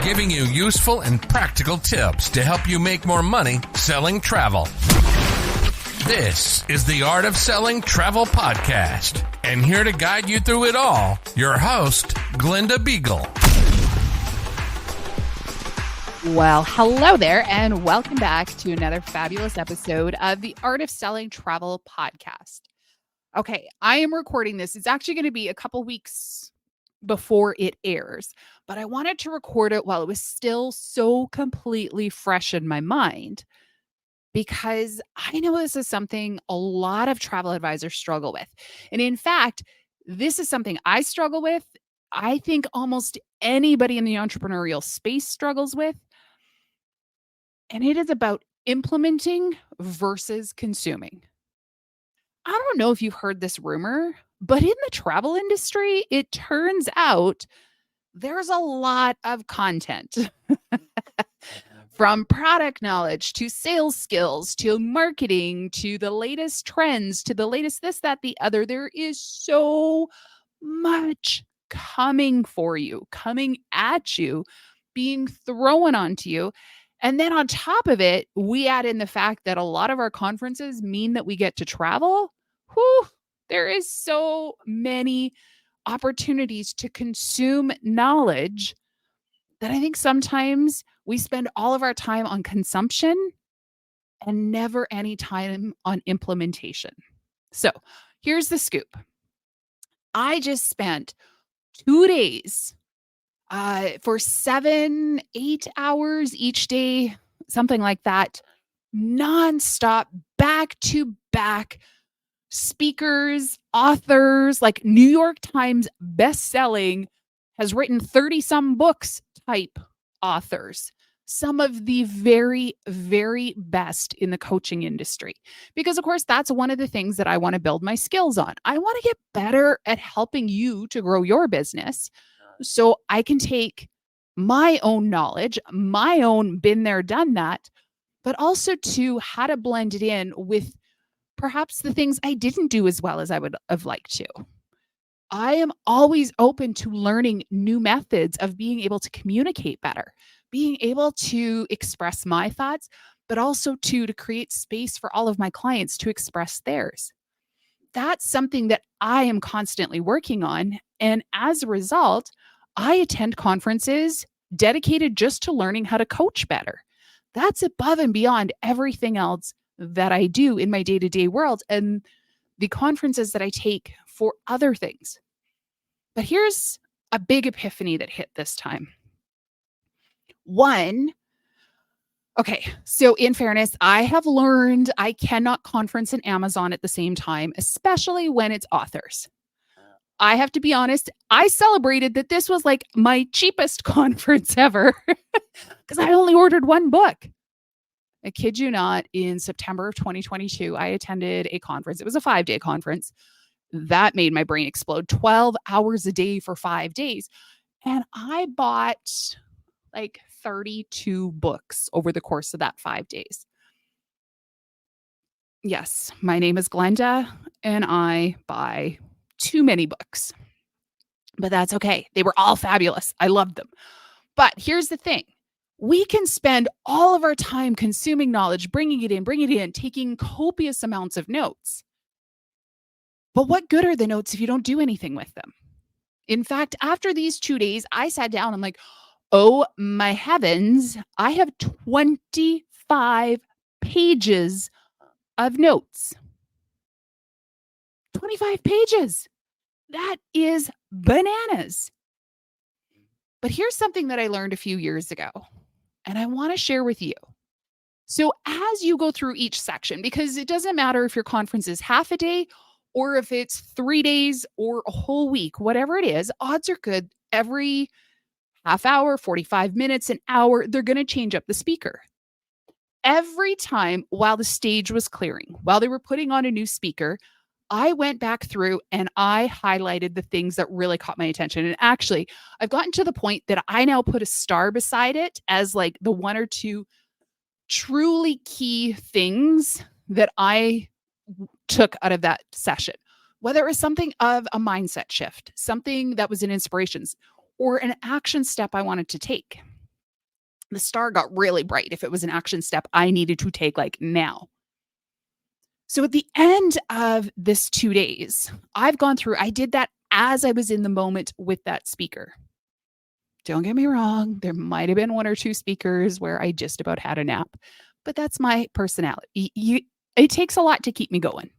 giving you useful and practical tips to help you make more money selling travel. This is the Art of Selling Travel Podcast, and here to guide you through it all, your host, Glenda Beagle. Well, hello there, and welcome back to another fabulous episode of the Art of Selling Travel Podcast. Okay, I am recording this. It's actually going to be a couple weeks before it airs, but I wanted to record it while it was still so completely fresh in my mind, because I know this is something a lot of travel advisors struggle with. And in fact, this is something I struggle with. I think almost anybody in the entrepreneurial space struggles with. And it is about implementing versus consuming. I don't know if you've heard this rumor, but in the travel industry, it turns out there's a lot of content. From product knowledge to sales skills to marketing to the latest trends to the latest this, that, the other. There is so much coming for you, coming at you, being thrown onto you. And then on top of it, we add in the fact that a lot of our conferences mean that we get to travel. Whew, there is so many opportunities to consume knowledge that I think sometimes we spend all of our time on consumption and never any time on implementation. So here's the scoop. I just spent 2 days for 7-8 hours each day, something like that, nonstop, back to back speakers, authors, like New York Times best-selling, has written 30-some books type authors, some of the very, very best in the coaching industry. Because, of course, that's one of the things that I want to build my skills on. I want to get better at helping you to grow your business so I can take my own knowledge, my own been there, done that, but also to how to blend it in with perhaps the things I didn't do as well as I would have liked to. I am always open to learning new methods of being able to communicate better, being able to express my thoughts, but also to create space for all of my clients to express theirs. That's something that I am constantly working on. And as a result, I attend conferences dedicated just to learning how to coach better. That's above and beyond everything else that I do in my day-to-day world and the conferences that I take for other things. But here's a big epiphany that hit this time. One, okay, so in fairness, I have learned I cannot conference and Amazon at the same time, especially when it's authors. I have to be honest, I celebrated that this was like my cheapest conference ever because I only ordered one book. I kid you not, in September of 2022, I attended a conference. It was a 5-day conference. That made my brain explode. 12 hours a day for 5 days. And I bought like 32 books over the course of that 5 days. Yes, my name is Glenda, and I buy too many books. But that's okay. They were all fabulous. I loved them. But here's the thing. We can spend all of our time consuming knowledge, bringing it in, taking copious amounts of notes. But what good are the notes if you don't do anything with them? In fact, after these 2 days, I sat down. I'm like, oh my heavens, I have 25 pages of notes. 25 pages. That is bananas. But here's something that I learned a few years ago, and I want to share with you. So as you go through each section, because it doesn't matter if your conference is half a day or if it's 3 days or a whole week, whatever it is, odds are good every half hour, 45 minutes, an hour, they're going to change up the speaker. Every time while the stage was clearing, while they were putting on a new speaker, I went back through and I highlighted the things that really caught my attention. And actually, I've gotten to the point that I now put a star beside it as like the 1 or 2 truly key things that I took out of that session, whether it was something of a mindset shift, something that was an inspiration, or an action step I wanted to take. The star got really bright if it was an action step I needed to take like now. So at the end of this 2 days, I did that as I was in the moment with that speaker. Don't get me wrong, there might have been 1 or 2 speakers where I just about had a nap, but that's my personality. It takes a lot to keep me going.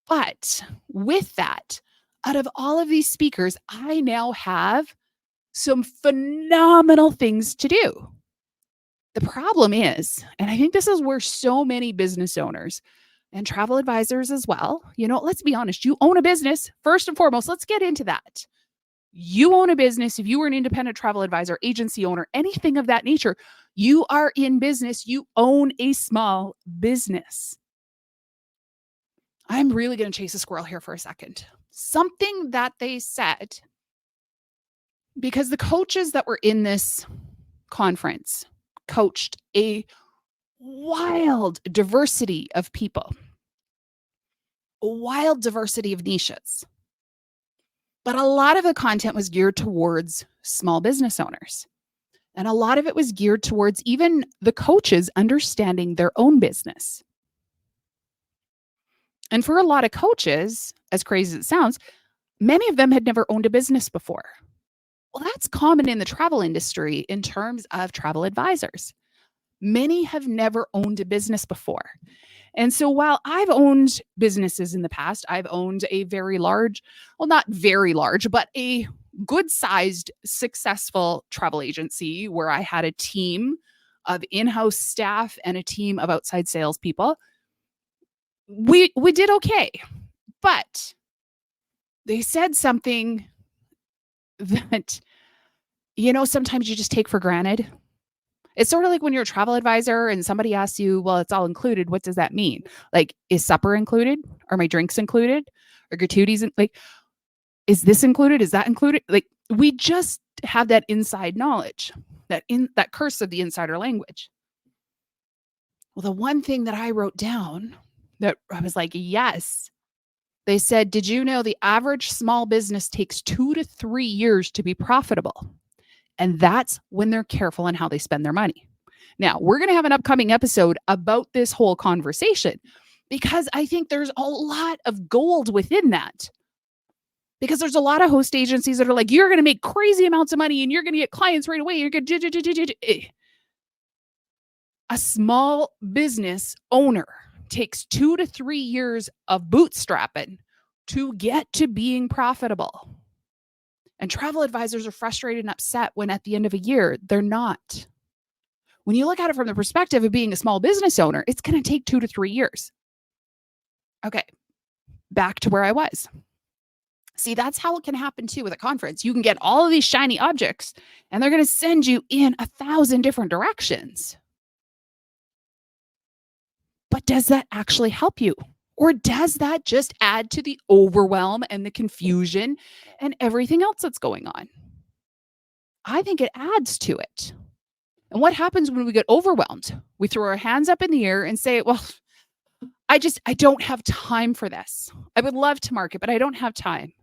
But with that, out of all of these speakers, I now have some phenomenal things to do. The problem is, and I think this is where so many business owners and travel advisors as well, let's be honest, you own a business. First and foremost, let's get into that. You own a business. If you were an independent travel advisor, agency owner, anything of that nature, you are in business. You own a small business. I'm really going to chase a squirrel here for a second. Something that they said, because the coaches that were in this conference coached a wild diversity of people, a wild diversity of niches. But a lot of the content was geared towards small business owners. And a lot of it was geared towards even the coaches understanding their own business. And for a lot of coaches, as crazy as it sounds, many of them had never owned a business before. Well, that's common in the travel industry in terms of travel advisors. Many have never owned a business before. And so while I've owned businesses in the past, I've owned a very large, well, not very large, but a good-sized, successful travel agency where I had a team of in-house staff and a team of outside salespeople. We did okay, but they said something that, sometimes you just take for granted. It's sort of like when you're a travel advisor and somebody asks you, well, it's all included. What does that mean? Like, is supper included? Are my drinks included? Are gratuities? Is this included? Is that included? Like, we just have that inside knowledge, that curse of the insider language. Well, the one thing that I wrote down that I was like, yes, they said, did you know the average small business takes 2 to 3 years to be profitable? And that's when they're careful in how they spend their money. Now, we're going to have an upcoming episode about this whole conversation because I think there's a lot of gold within that. Because there's a lot of host agencies that are like, you're going to make crazy amounts of money and you're going to get clients right away. You're going to... A small business owner takes 2 to 3 years of bootstrapping to get to being profitable. And travel advisors are frustrated and upset when at the end of a year, they're not. When you look at it from the perspective of being a small business owner, it's going to take 2 to 3 years. Okay, back to where I was. See, that's how it can happen too with a conference. You can get all of these shiny objects and they're going to send you in 1,000 different directions. But does that actually help you? Or does that just add to the overwhelm and the confusion and everything else that's going on? I think it adds to it. And what happens when we get overwhelmed? We throw our hands up in the air and say, well, I don't have time for this. I would love to market, but I don't have time.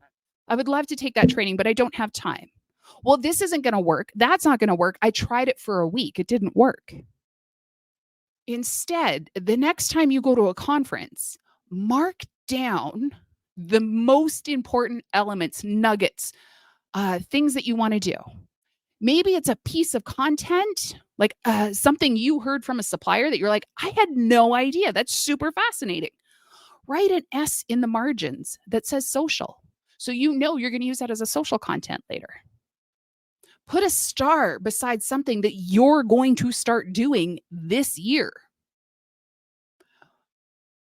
I would love to take that training, but I don't have time. Well, this isn't going to work. That's not going to work. I tried it for a week. It didn't work. Instead, the next time you go to a conference, mark down the most important elements, nuggets, things that you want to do. Maybe it's a piece of content, like something you heard from a supplier that you're like, I had no idea. That's super fascinating. Write an S in the margins that says social. So you're going to use that as a social content later. Put a star beside something that you're going to start doing this year.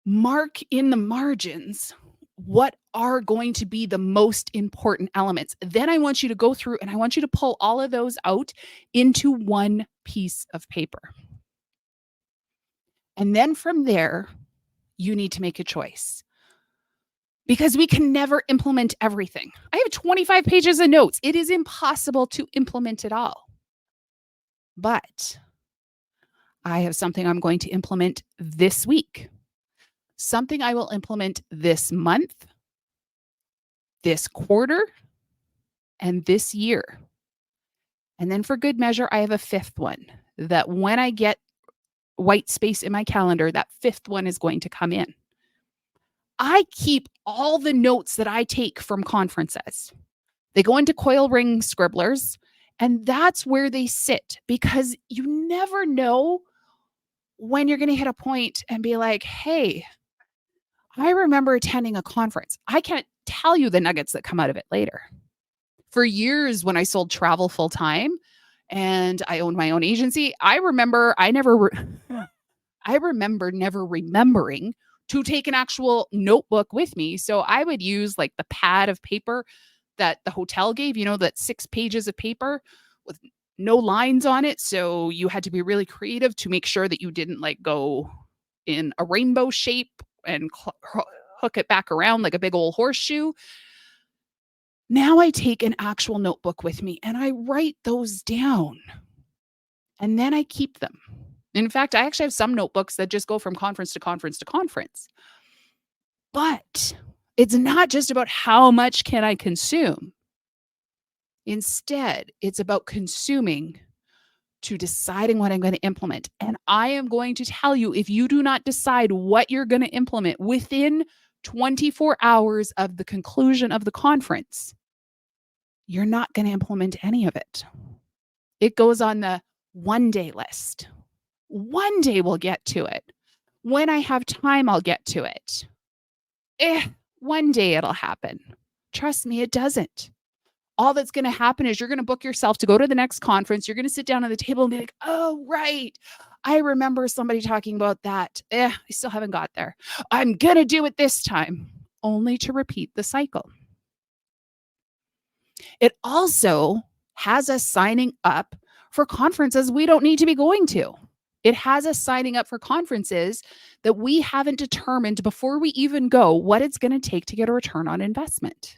Mark in the margins what are going to be the most important elements. Then I want you to go through and I want you to pull all of those out into one piece of paper. And then from there, you need to make a choice. Because we can never implement everything. I have 25 pages of notes. It is impossible to implement it all. But I have something I'm going to implement this week. Something I will implement this month, this quarter, and this year. And then for good measure, I have a fifth one that when I get white space in my calendar, that fifth one is going to come in. I keep all the notes that I take from conferences. They go into coil ring scribblers, and that's where they sit, because you never know when you're going to hit a point and be like, hey, I remember attending a conference. I can't tell you the nuggets that come out of it later. For years, when I sold travel full time and I owned my own agency, I remember never remembering to take an actual notebook with me. So I would use like the pad of paper that the hotel gave, that 6 pages of paper with no lines on it. So you had to be really creative to make sure that you didn't like go in a rainbow shape and hook it back around like a big old horseshoe. Now I take an actual notebook with me and I write those down, and then I keep them. In fact, I actually have some notebooks that just go from conference to conference to conference. But it's not just about how much can I consume. Instead, it's about consuming to deciding what I'm going to implement. And I am going to tell you, if you do not decide what you're going to implement within 24 hours of the conclusion of the conference, you're not going to implement any of it. It goes on the one-day list. One day we'll get to it. When I have time, I'll get to it. One day it'll happen. Trust me, it doesn't. All that's going to happen is you're going to book yourself to go to the next conference. You're going to sit down at the table and be like, oh, right. I remember somebody talking about that. I still haven't got there. I'm going to do it this time, only to repeat the cycle. It also has us signing up for conferences we don't need to be going to. It has us signing up for conferences that we haven't determined before we even go what it's going to take to get a return on investment.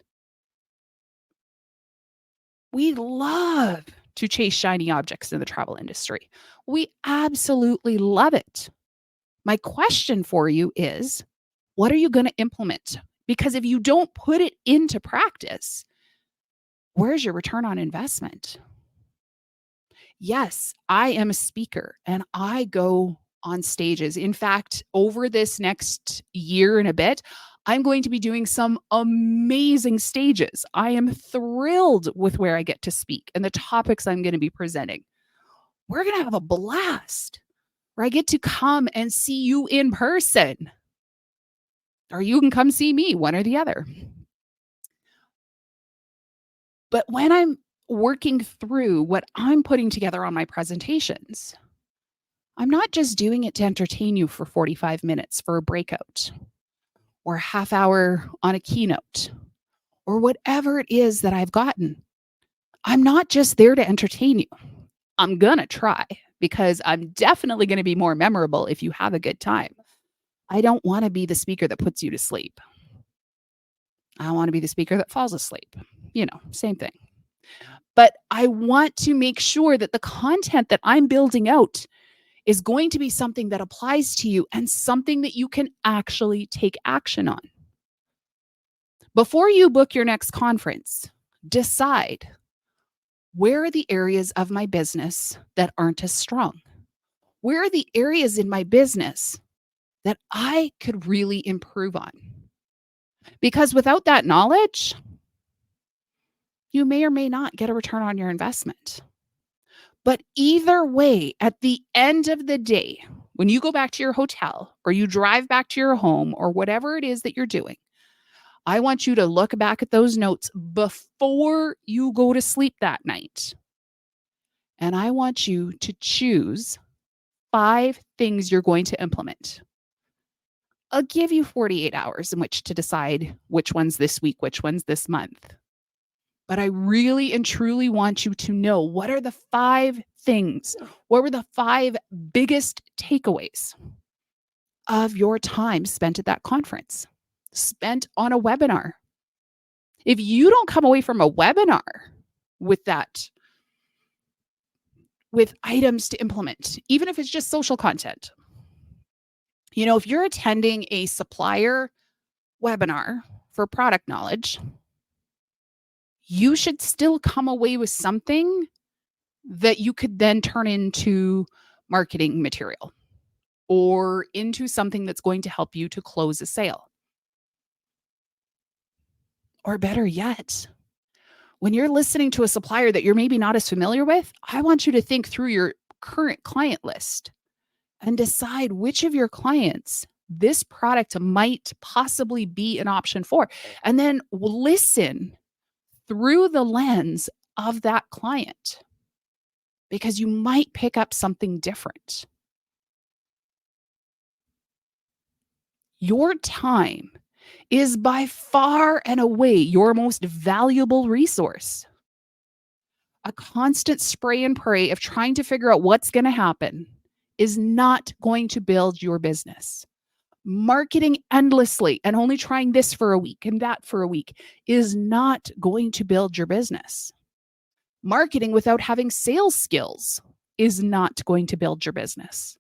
We love to chase shiny objects in the travel industry. We absolutely love it. My question for you is, what are you going to implement? Because if you don't put it into practice, where's your return on investment? Yes, I am a speaker and I go on stages. In fact, over this next year and a bit, I'm going to be doing some amazing stages. I am thrilled with where I get to speak and the topics I'm going to be presenting. We're going to have a blast where I get to come and see you in person. Or you can come see me, one or the other. But when I'm working through what I'm putting together on my presentations, I'm not just doing it to entertain you for 45 minutes for a breakout or a half hour on a keynote or whatever it is that I've gotten. I'm not just there to entertain you. I'm going to try, because I'm definitely going to be more memorable if you have a good time. I don't want to be the speaker that puts you to sleep. I want to be the speaker that falls asleep. Same thing. But I want to make sure that the content that I'm building out is going to be something that applies to you and something that you can actually take action on. Before you book your next conference, decide, where are the areas of my business that aren't as strong? Where are the areas in my business that I could really improve on? Because without that knowledge, you may or may not get a return on your investment. But either way, at the end of the day, when you go back to your hotel or you drive back to your home or whatever it is that you're doing, I want you to look back at those notes before you go to sleep that night. And I want you to choose 5 things you're going to implement. I'll give you 48 hours in which to decide which one's this week, which one's this month. But I really and truly want you to know, what are the 5 things? What were the 5 biggest takeaways of your time spent at that conference, spent on a webinar? If you don't come away from a webinar with that, with items to implement, even if it's just social content, if you're attending a supplier webinar for product knowledge, you should still come away with something that you could then turn into marketing material or into something that's going to help you to close a sale. Or better yet, when you're listening to a supplier that you're maybe not as familiar with, I want you to think through your current client list and decide which of your clients this product might possibly be an option for. And then listen through the lens of that client, because you might pick up something different. Your time is by far and away your most valuable resource. A constant spray and pray of trying to figure out what's going to happen is not going to build your business. Marketing endlessly and only trying this for a week and that for a week is not going to build your business. Marketing without having sales skills is not going to build your business.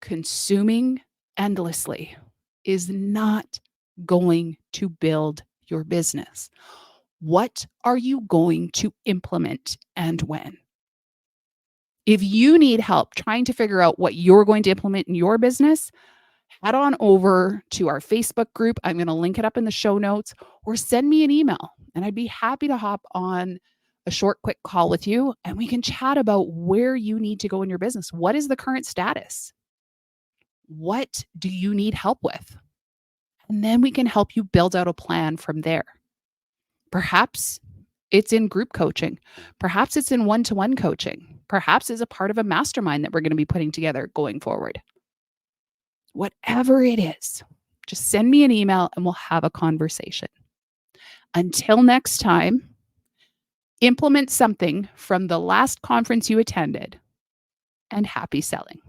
Consuming endlessly is not going to build your business. What are you going to implement and when? If you need help trying to figure out what you're going to implement in your business, head on over to our Facebook group. I'm going to link it up in the show notes, or send me an email and I'd be happy to hop on a short, quick call with you and we can chat about where you need to go in your business. What is the current status? What do you need help with? And then we can help you build out a plan from there. Perhaps it's in group coaching. Perhaps it's in one-to-one coaching. Perhaps it's a part of a mastermind that we're going to be putting together going forward. Whatever it is, just send me an email and we'll have a conversation. Until next time, implement something from the last conference you attended, and happy selling.